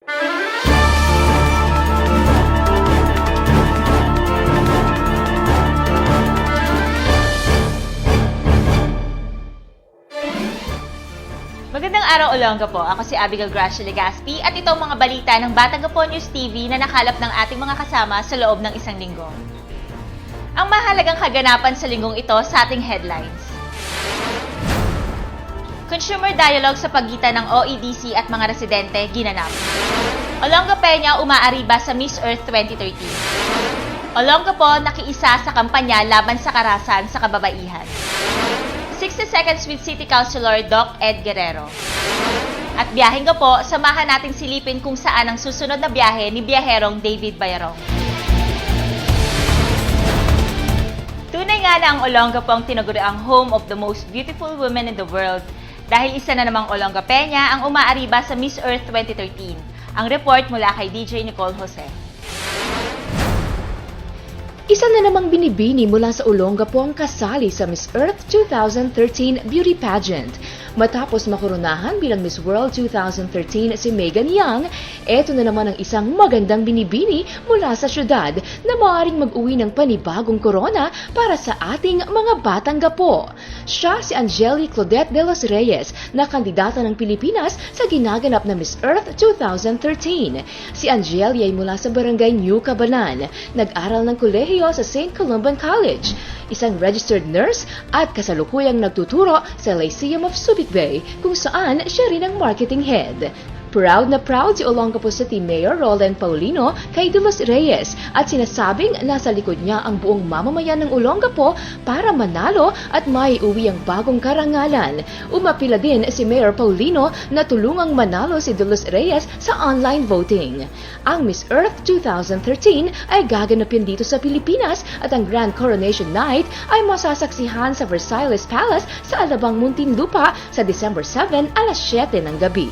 Magandang araw, Olongapo. Ako si Abigail Gracia Legaspi at ito ang mga balita ng Batangapo News TV na nakalap ng ating mga kasama sa loob ng isang linggo. Ang mahalagang kaganapan sa linggong ito sa ating headlines. Consumer dialogue sa pagitan ng OEDC at mga residente ginanap. Olonga Peña umaariba sa Miss Earth 2013. Olongapo nakiisa sa kampanya laban sa karahasan sa kababaihan. 60 Seconds with City Councilor Doc Ed Guerrero. At biyaheng ka po, samahan nating silipin kung saan ang susunod na biyahe ni biyaherong David Bayarong. Tunay nga na ang Olongapo ang tinaguriang home of the most beautiful women in the world dahil isa na namang Olonga Peña ang umaariba sa Miss Earth 2013. Ang report mula kay DJ Nicole Jose. Isa na namang binibini mula sa Olongapo ang kasali sa Miss Earth 2013 Beauty Pageant. Matapos makoronahan bilang Miss World 2013 si Megan Young, eto na naman ang isang magandang binibini mula sa syudad na maaaring mag-uwi ng panibagong corona para sa ating mga batang gapo. Siya si Angeli Claudette de los Reyes na kandidata ng Pilipinas sa ginaganap na Miss Earth 2013. Si Angeli ay mula sa barangay New Cabanan, nag-aral ng kolehiyo sa St. Columban College, isang registered nurse at kasalukuyang nagtuturo sa Lyceum of Subic Bay kung saan siya rin ang marketing head. Proud na proud si Olongapo City Mayor Roland Paulino kay De Los Reyes at sinasabing nasa likod niya ang buong mamamayan ng Olongapo para manalo at maiuwi ang bagong karangalan. Umapila din si Mayor Paulino na tulungang manalo si De Los Reyes sa online voting. Ang Miss Earth 2013 ay gaganapin dito sa Pilipinas at ang Grand Coronation Night ay masasaksihan sa Versailles Palace sa Alabang, Muntinlupa sa December 7 alas 7 ng gabi.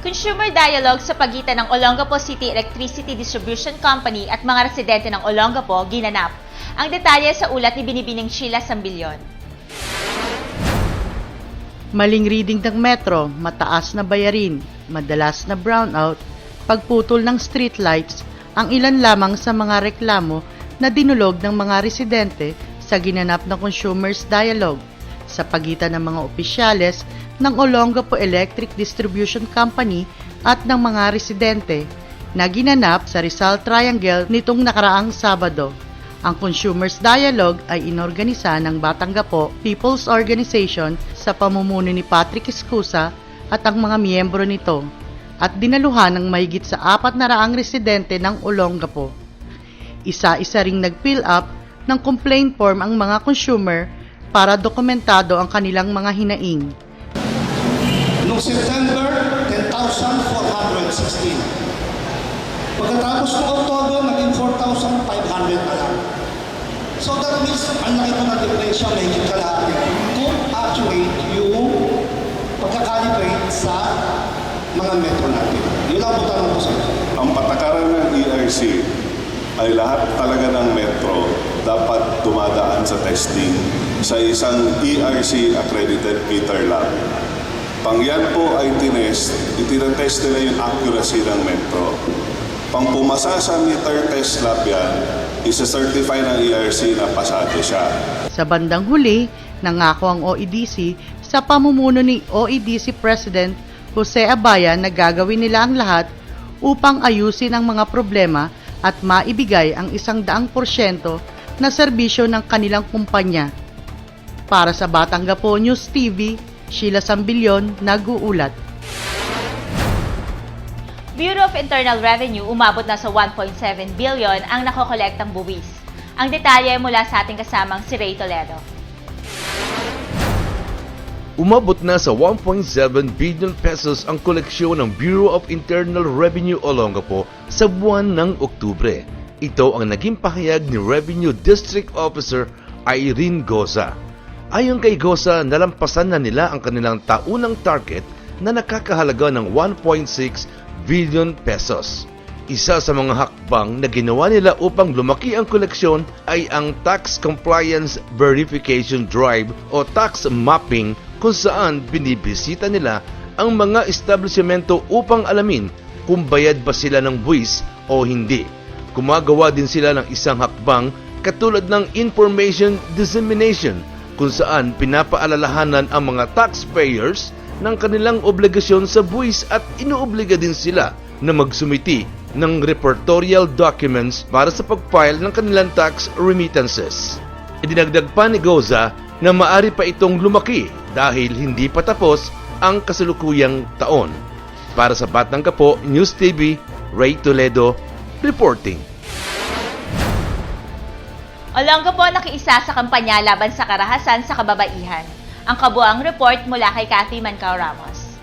Consumer dialogue sa pagitan ng Olongapo City Electricity Distribution Company at mga residente ng Olongapo ginanap. Ang detalye sa ulat ni Binibining Sheila Sambilyon. Maling reading ng metro, mataas na bayarin, madalas na brownout, pagputol ng street lights, ang ilan lamang sa mga reklamo na dinulog ng mga residente sa ginanap na Consumers Dialogue sa pagitan ng mga opisyales ng Olongapo Electric Distribution Company at ng mga residente na ginanap sa Rizal Triangle nitong nakaraang Sabado. Ang Consumers Dialogue ay inorganisa ng Batangapo People's Organization sa pamumuno ni Patrick Escusa at ang mga miyembro nito at dinaluhan ng mahigit sa 400 residente ng Olongapo. Isa-isa ring nag-fill up ng complaint form ang mga consumer para dokumentado ang kanilang mga hinaing. Noong September, 10,416. Pagkatapos ng October, naging 4,500 na lang. So that means, ang laki pa ng depression, mahigit kalahati. Kung actuate yung pagkakalibrate sa mga metro natin. Yun lang po tanong ko sa inyo. Ang patakaran ng ERC ay lahat talaga ng metro dapat dumadaan sa testing sa isang ERC accredited meter lab. Pang yan po ay itinetest nila yung accuracy ng metro. Pang pumasa sa meter test lab yan, isa-certify ng ERC na pasado siya. Sa bandang huli, nangako ang OEDC sa pamumuno ni OEDC President Jose Abaya na gagawin nila ang lahat upang ayusin ang mga problema at maibigay ang 100% na serbisyo ng kanilang kumpanya. Para sa Batangapo News TV, Sheila Sambilyon, nag-uulat. Bureau of Internal Revenue umabot na sa 1.7 billion ang nakokolektang buwis. Ang detalye mula sa ating kasamang si Ray Toledo. Umabot na sa 1.7 billion pesos ang koleksyon ng Bureau of Internal Revenue Olongapo sa buwan ng Oktubre. Ito ang naging pahayag ni Revenue District Officer Irene Goza. Ayon kay Goza, nalampasan na nila ang kanilang taunang target na nakakahalaga ng 1.6 billion pesos. Isa sa mga hakbang na ginawa nila upang lumaki ang koleksyon ay ang Tax Compliance Verification Drive o Tax Mapping, kung saan binibisita nila ang mga establishmento upang alamin kung bayad ba sila ng buwis o hindi. Gumagawa din sila ng isang hakbang katulad ng information dissemination kung saan pinapaalalahanan ang mga taxpayers ng kanilang obligasyon sa buwis at inuobliga din sila na magsumiti ng reportorial documents para sa pag-file ng kanilang tax remittances. Idinagdag pa ni Goza na maari pa itong lumaki dahil hindi pa tapos ang kasalukuyang taon. Para sa Batang Gapo News TV, Ray Toledo reporting. Olongapo nakiisa sa kampanya laban sa karahasan sa kababaihan. Ang kabuang report mula kay Cathy Mancao Ramos.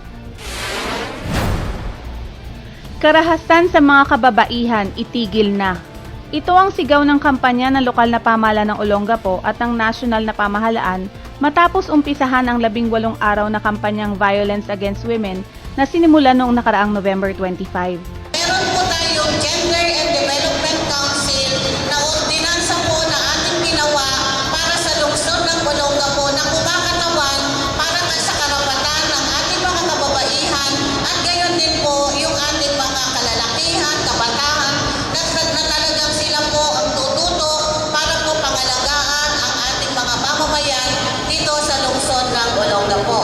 Karahasan sa mga kababaihan, itigil na. Ito ang sigaw ng kampanya ng lokal na pamahalaan ng Olongapo at ng nasyonal na pamahalaan matapos umpisahan ang 18 araw na kampanyang Violence Against Women na sinimula noong nakaraang November 25. Meron po tayong Gender and Development Council na ordinansa po na ating ginawa para sa lungsod ng Olongapo na kumakatawan para sa karapatan ng ating mga kababaihan at gayon din po yung ating mga kalalakihan, kabataan na talagang sila po ang tututok para po pangalagaan ang ating mga mamamayan dito sa lungsod ng Olongapo.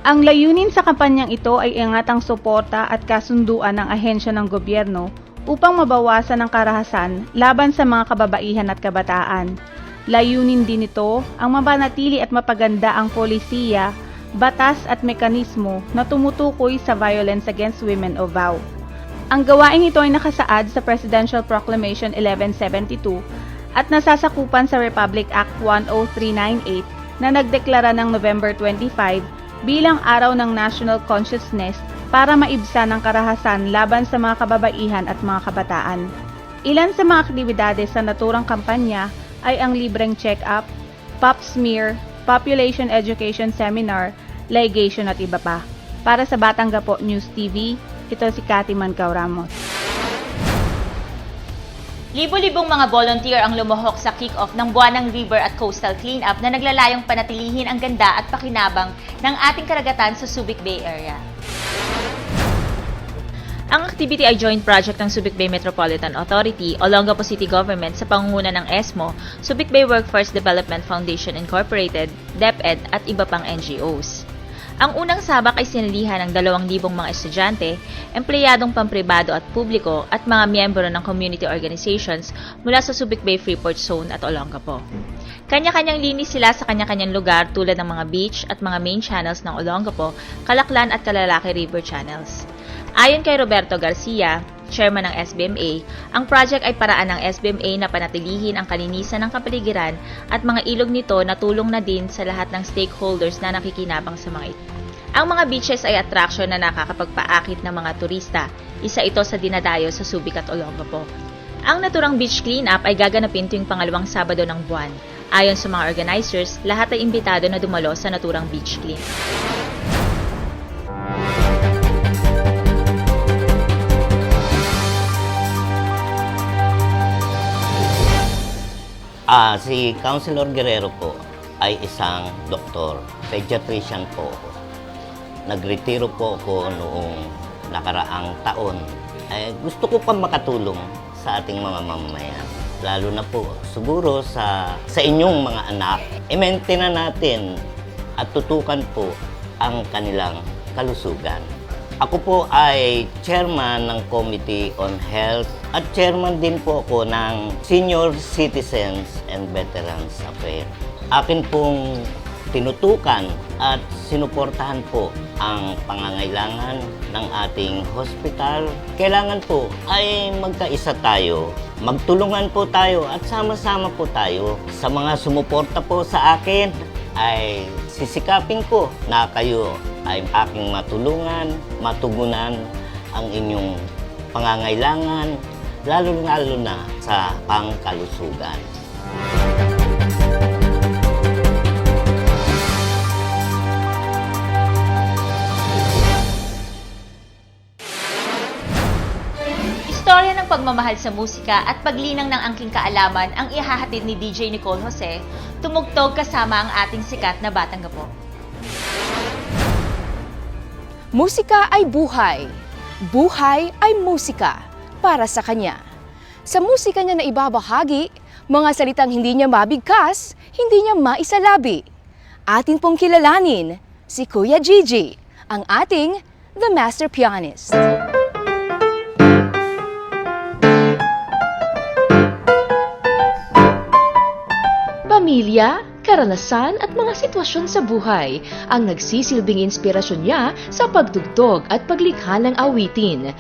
Ang layunin sa kampanyang ito ay iangat ang suporta at kasunduan ng ahensya ng gobyerno upang mabawasan ang karahasan laban sa mga kababaihan at kabataan. Layunin din ito ang mapanatili at mapaganda ang polisiya, batas at mekanismo na tumutukoy sa Violence Against Women o VAW. Ang gawain ito ay nakasaad sa Presidential Proclamation 1172 at nasasakupan sa Republic Act 10398 na nagdeklara ng November 25 bilang araw ng national consciousness para maibsan ang karahasan laban sa mga kababaihan at mga kabataan. Ilan sa mga aktibidades sa naturang kampanya ay ang libreng check-up, pap smear, population education seminar, ligation at iba pa. Para sa Batang Gapo News TV, ito si Cathy Mancao Ramos. Libo-libong mga volunteer ang lumuhok sa kick-off ng Buwanang River at Coastal Cleanup na naglalayong panatilihin ang ganda at pakinabang ng ating karagatan sa Subic Bay area. Ang activity ay joint project ng Subic Bay Metropolitan Authority, Olongapo City Government sa pangunguna ng ESMO, Subic Bay Workforce Development Foundation Incorporated, DepEd at iba pang NGOs. Ang unang sabak ay sinalihan ng 2,000 mga estudyante, empleyadong pampribado at publiko at mga miyembro ng community organizations mula sa Subic Bay Freeport Zone at Olongapo. Kanya-kanyang linis sila sa kanya-kanyang lugar tulad ng mga beach at mga main channels ng Olongapo, Kalaklan at Kalalaki River channels. Ayon kay Roberto Garcia, chairman ng SBMA, ang project ay paraan ng SBMA na panatilihin ang kalinisan ng kapaligiran at mga ilog nito na tulong na din sa lahat ng stakeholders na nakikinabang sa mga ito. Ang mga beaches ay attraction na nakakapagpaakit ng mga turista. Isa ito sa dinadayo sa Subic at Olongapo. Ang naturang beach cleanup ay gaganapin tuwing pangalawang Sabado ng buwan. Ayon sa mga organizers, lahat ay imbitado na dumalo sa naturang beach cleanup. Si Councilor Guerrero po ay isang doktor, pediatrician po ako. Nagretiro po ako noong nakaraang taon. Gusto ko pa makatulong sa ating mga mamamayan. Lalo na po siguro sa inyong mga anak, i-maintain na natin at tutukan po ang kanilang kalusugan. Ako po ay chairman ng Committee on Health at chairman din po ako ng Senior Citizens and Veterans Affairs. Akin pong tinutukan at sinuportahan po ang pangangailangan ng ating hospital. Kailangan po ay magkaisa tayo, magtulungan po tayo at sama-sama po tayo. Sa mga sumuporta po sa akin ay sisikapin ko na kayo ay aking matulungan, matugunan ang inyong pangangailangan, lalo-lalo na sa pangkalusugan. Istorya ng pagmamahal sa musika at paglinang ng angking kaalaman ang ihahatid ni DJ Nicole Jose, tumugtog kasama ang ating sikat na Batang Gapo. Musika ay buhay. Buhay ay musika para sa kanya. Sa musika niya na ibabahagi, mga salitang hindi niya mabigkas, hindi niya maisalabi. Atin pong kilalanin si Kuya Gigi, ang ating The Master Pianist. Pamilya, karanasan at mga sitwasyon sa buhay ang nagsisilbing inspirasyon niya sa pagtugtog at paglikha ng awitin.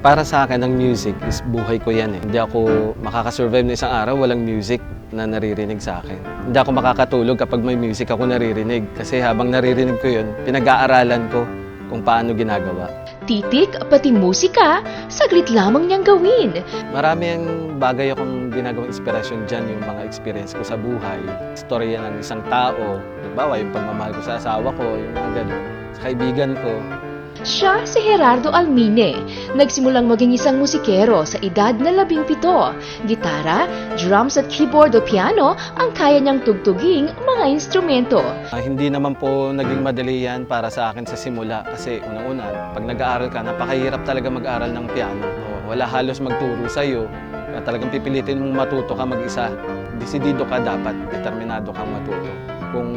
Para sa akin, ang music is buhay ko yan eh. Hindi ako makakasurvive na isang araw walang music na naririnig sa akin. Hindi ako makakatulog kapag may music ako naririnig. Kasi habang naririnig ko yun, pinag-aaralan ko kung paano ginagawa. Titik pati musika, saglit lamang niyang gawin. Marami ang bagay akong ginagawang inspirasyon dyan, yung mga experience ko sa buhay. Storya ng isang tao, halimbawa yung pagmamahal ko sa asawa ko, yung mga ganun, sa kaibigan ko. Siya si Gerardo Almine. Nagsimulang maging isang musikero sa edad na 17. Gitara, drums at keyboard o piano ang kaya niyang tugtuging mga instrumento. Hindi naman po naging madali yan para sa akin sa simula. Kasi unang-una, pag nag-aaral ka, napakahirap talaga mag-aral ng piano. Wala halos magturo sa'yo. Talagang pipilitin mong matuto ka mag-isa. Desidido ka dapat, determinado kang matuto. Kung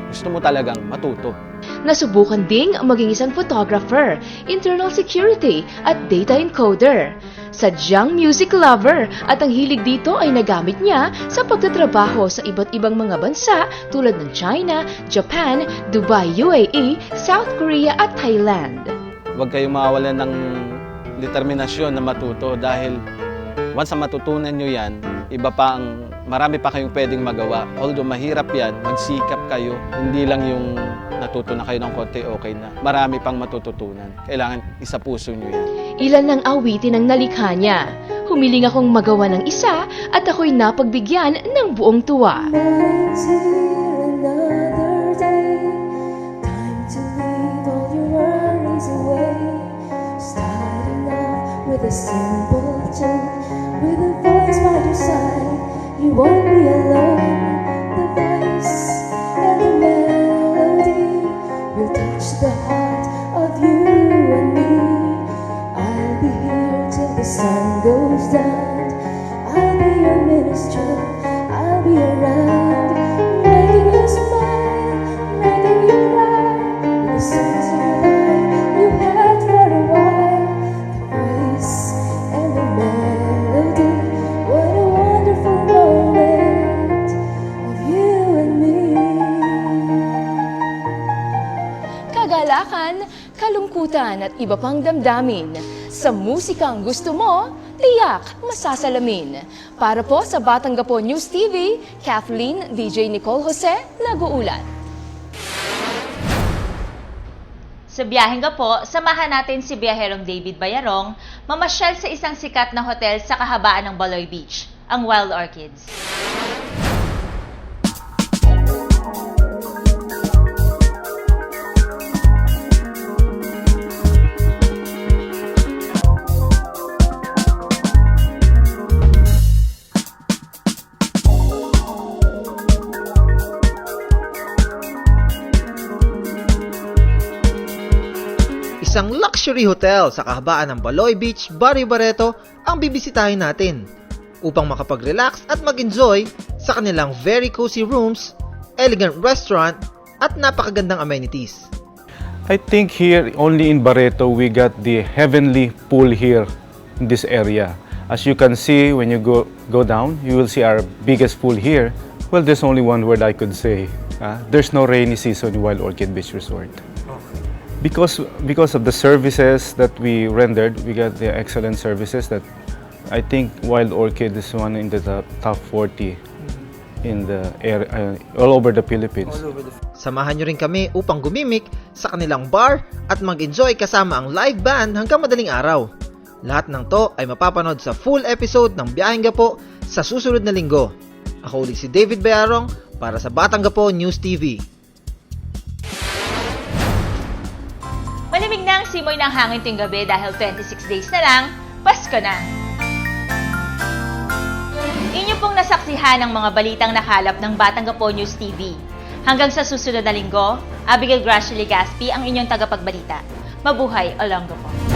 gusto mo talagang matuto. Nasubukan ding maging isang photographer, internal security at data encoder. Sadyang music lover at ang hilig dito ay nagamit niya sa pagtatrabaho sa iba't ibang mga bansa tulad ng China, Japan, Dubai, UAE, South Korea at Thailand. Huwag kayong mawalan ng determinasyon na matuto dahil once na matutunan nyo yan, iba pa ang marami pa kayong pwedeng magawa. Although mahirap yan, magsikap kayo. Hindi lang yung natuto na kayo ng konti, okay na. Marami pang matututunan. Kailangan isa puso nyo yan. Ilan ng awitin ang nalikha niya. Humiling akong magawa ng isa at ako'y napagbigyan ng buong tuwa. With a simple tune, with a voice by your side, you won't be alone. The voice and the melody will touch the heart of you and me. I'll be here till the sun goes down. I'll be your minister. I'll be around, making you smile, making you cry. With the songs of life you had for a while. Kagalakan, kalungkutan at iba pang damdamin. Sa musikang gusto mo, tiyak masasalamin. Para po sa Batanggapo News TV, Kathleen DJ Nicole Jose, nag-uulat. Sa biyaheng gapo, samahan natin si biyaherong David Bayarong mamasyal sa isang sikat na hotel sa kahabaan ng Baloy Beach, ang Wild Orchids. Isang luxury hotel sa kahabaan ng Baloy Beach, Barrio Barreto ang bibisitahin natin upang makapag-relax at mag-enjoy sa kanilang very cozy rooms, elegant restaurant at napakagandang amenities. I think here only in Barreto we got the heavenly pool here in this area. As you can see when you go down, you will see our biggest pool here. Well, there's only one word I could say. There's no rainy season in Wild Orchid Beach Resort. Because of the services that we rendered, we got the excellent services that I think Wild Orchid is one in the top 40 in the area, all over the Philippines. Samahan nyo rin kami upang gumimik sa kanilang bar at mag-enjoy kasama ang live band hanggang madaling araw. Lahat ng to ay mapapanood sa full episode ng Biyaheng Gapo sa susunod na linggo. Ako ulit si David Bayarong para sa Batanggapo News TV. Malamig na ang simoy ng hangin tuwing gabi dahil 26 days na lang, Pasko na. Inyo pong nasaksihan ang mga balitang nakalap ng Batanggapo News TV. Hanggang sa susunod na linggo, Abigail Gracia Legaspi ang inyong tagapagbalita. Mabuhay Olongapo!